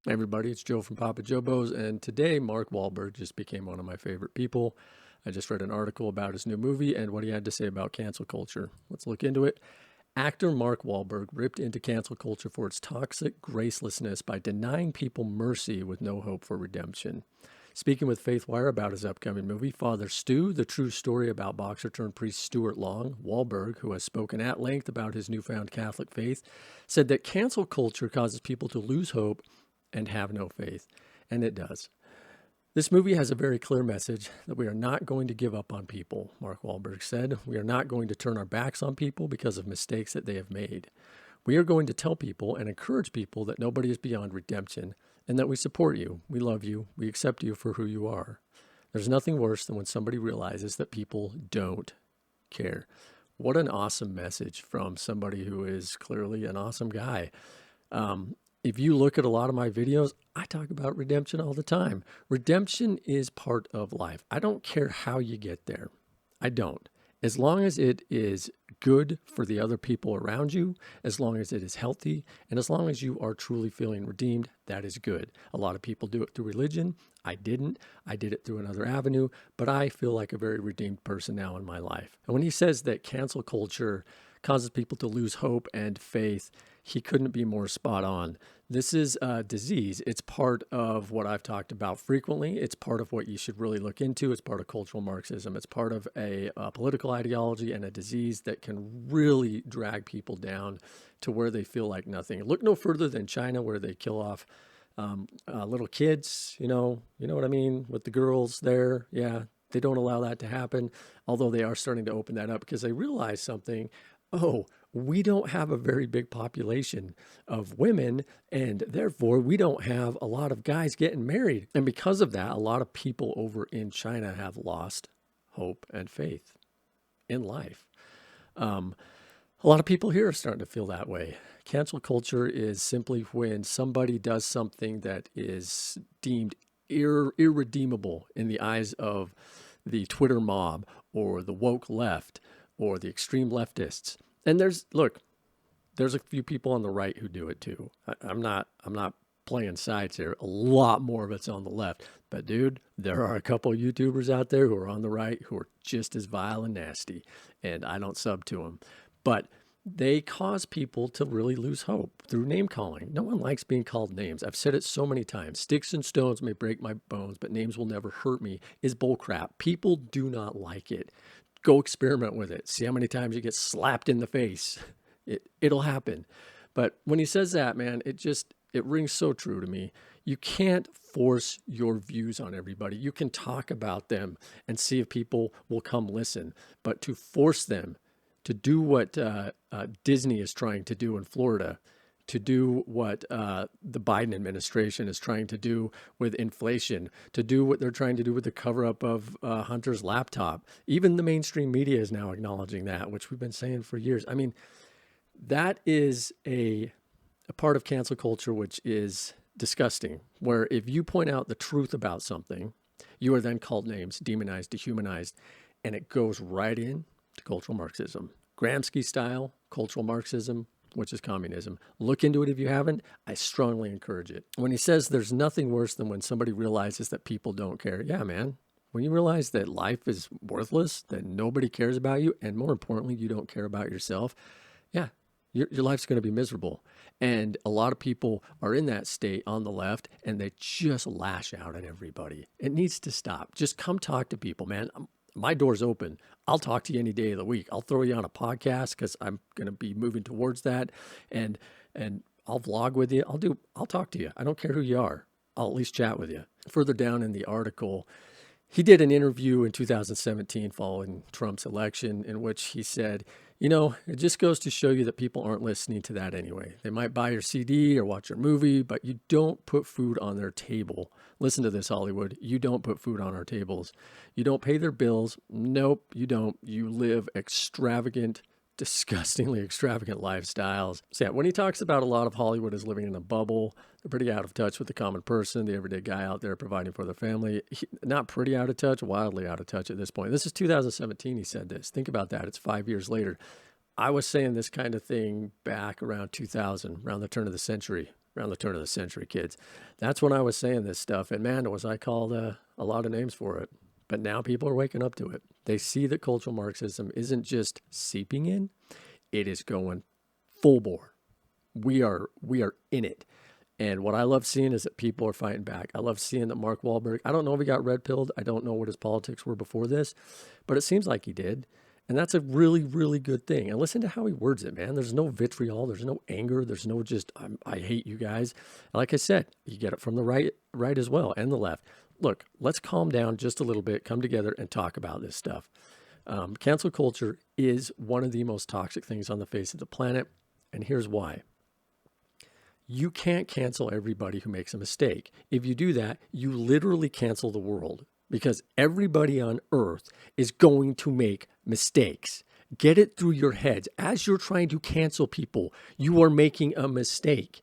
Hey everybody, it's Joe from Papa Jobo's, and today Mark Wahlberg just became one of my favorite people. I just read an article about his new movie and what he had to say about cancel culture. Let's look into it. Actor Mark Wahlberg ripped into cancel culture for its toxic gracelessness by denying people mercy with no hope for redemption. Speaking with Faithwire about his upcoming movie, Father Stu, the true story about boxer turned priest Stuart Long, Wahlberg, who has spoken at length about his newfound Catholic faith, said that cancel culture causes people to lose hope and have no faith. And it does. This movie has a very clear message that we are not going to give up on people, Mark Wahlberg said. We are not going to turn our backs on people because of mistakes that they have made. We are going to tell people and encourage people that nobody is beyond redemption and that we support you, we love you, we accept you for who you are. There's nothing worse than when somebody realizes that people don't care. What an awesome message from somebody who is clearly an awesome guy. If you look at a lot of my videos, I talk about redemption all the time. Redemption is part of life. I don't care how you get there. I don't. As long as it is good for the other people around you, as long as it is healthy, and as long as you are truly feeling redeemed, that is good. A lot of people do it through religion. I didn't. I did it through another avenue, but I feel like a very redeemed person now in my life. And when he says that cancel culture causes people to lose hope and faith, he couldn't be more spot on. This is a disease. It's part of what I've talked about frequently. It's part of what you should really look into. It's part of cultural Marxism. It's part of a political ideology and a disease that can really drag people down to where they feel like nothing. Look no further than China, where they kill off little kids. You know what I mean, with the girls there. Yeah, they don't allow that to happen, although they are starting to open that up because they realize something. Oh, we don't have a very big population of women, and therefore we don't have a lot of guys getting married. And because of that, a lot of people over in China have lost hope and faith in life. A lot of people here are starting to feel that way. Cancel culture is simply when somebody does something that is deemed irredeemable in the eyes of the Twitter mob or the woke left or the extreme leftists. And there's a few people on the right who do it too. I'm not playing sides here. A lot more of it's on the left. But dude, there are a couple of YouTubers out there who are on the right who are just as vile and nasty, and I don't sub to them. But they cause people to really lose hope through name calling. No one likes being called names. I've said it so many times. Sticks and stones may break my bones, but names will never hurt me is bullcrap. People do not like it. Go experiment with it. See how many times you get slapped in the face. It'll happen. But when he says that, man, it rings so true to me. You can't force your views on everybody. You can talk about them and see if people will come listen. But to force them to do what Disney is trying to do in Florida, to do what the Biden administration is trying to do with inflation, to do what they're trying to do with the cover up of Hunter's laptop. Even the mainstream media is now acknowledging that, which we've been saying for years. I mean, that is a part of cancel culture which is disgusting, where if you point out the truth about something, you are then called names, demonized, dehumanized, and it goes right in to cultural Marxism. Gramsci style cultural Marxism, which is communism. Look into it if you haven't. I strongly encourage it. When he says there's nothing worse than when somebody realizes that people don't care. Yeah, man. When you realize that life is worthless, that nobody cares about you, and more importantly, you don't care about yourself, yeah, your life's going to be miserable. And a lot of people are in that state on the left, and they just lash out at everybody. It needs to stop. Just come talk to people, man. My door's open. I'll talk to you any day of the week. I'll throw you on a podcast because I'm going to be moving towards that, and I'll vlog with you. I'll talk to you. I don't care who you are. I'll at least chat with you. Further down in the article, he did an interview in 2017 following Trump's election in which he said, it just goes to show you that people aren't listening to that anyway. They might buy your CD or watch your movie, but you don't put food on their table. Listen to this, Hollywood. You don't put food on our tables. You don't pay their bills. Nope, you don't. You live extravagant, disgustingly extravagant lifestyles. So yeah, when he talks about a lot of Hollywood is living in a bubble, they're pretty out of touch with the common person, the everyday guy out there providing for their family. Not pretty out of touch, wildly out of touch at this point. This is 2017 he said this. Think about that. It's 5 years later. I was saying this kind of thing back around 2000, around the turn of the century. around the turn of the century, kids. That's when I was saying this stuff. And man, was I called a lot of names for it. But now people are waking up to it. They see that cultural Marxism isn't just seeping in, it is going full bore. We are in it. And what I love seeing is that people are fighting back. I love seeing that Mark Wahlberg, I don't know if he got red pilled. I don't know what his politics were before this, but it seems like he did. And that's a really, really good thing. And listen to how he words it, man. There's no vitriol. There's no anger. There's no just, I hate you guys. Like I said, you get it from the right as well, and the left. Look, let's calm down just a little bit, come together and talk about this stuff. Cancel culture is one of the most toxic things on the face of the planet. And here's why. You can't cancel everybody who makes a mistake. If you do that, you literally cancel the world, because everybody on earth is going to make mistakes. Get it through your heads. As you're trying to cancel people, you are making a mistake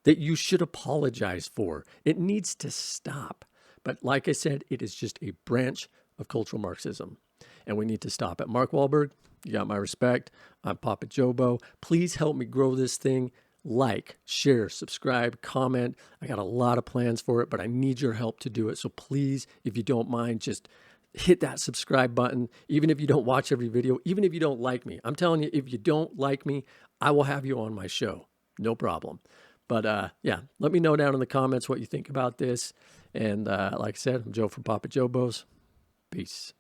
that you should apologize for. It needs to stop. But like I said, it is just a branch of cultural Marxism, and we need to stop it. Mark Wahlberg, you got my respect. I'm Papa Jobo. Please help me grow this thing. Like, share, subscribe, comment. I got a lot of plans for it, but I need your help to do it. So please, if you don't mind, just hit that subscribe button. Even if you don't watch every video, even if you don't like me. I'm telling you, if you don't like me, I will have you on my show. No problem. But yeah, let me know down in the comments what you think about this. And like I said, I'm Joe from Papa Jobo's. Peace.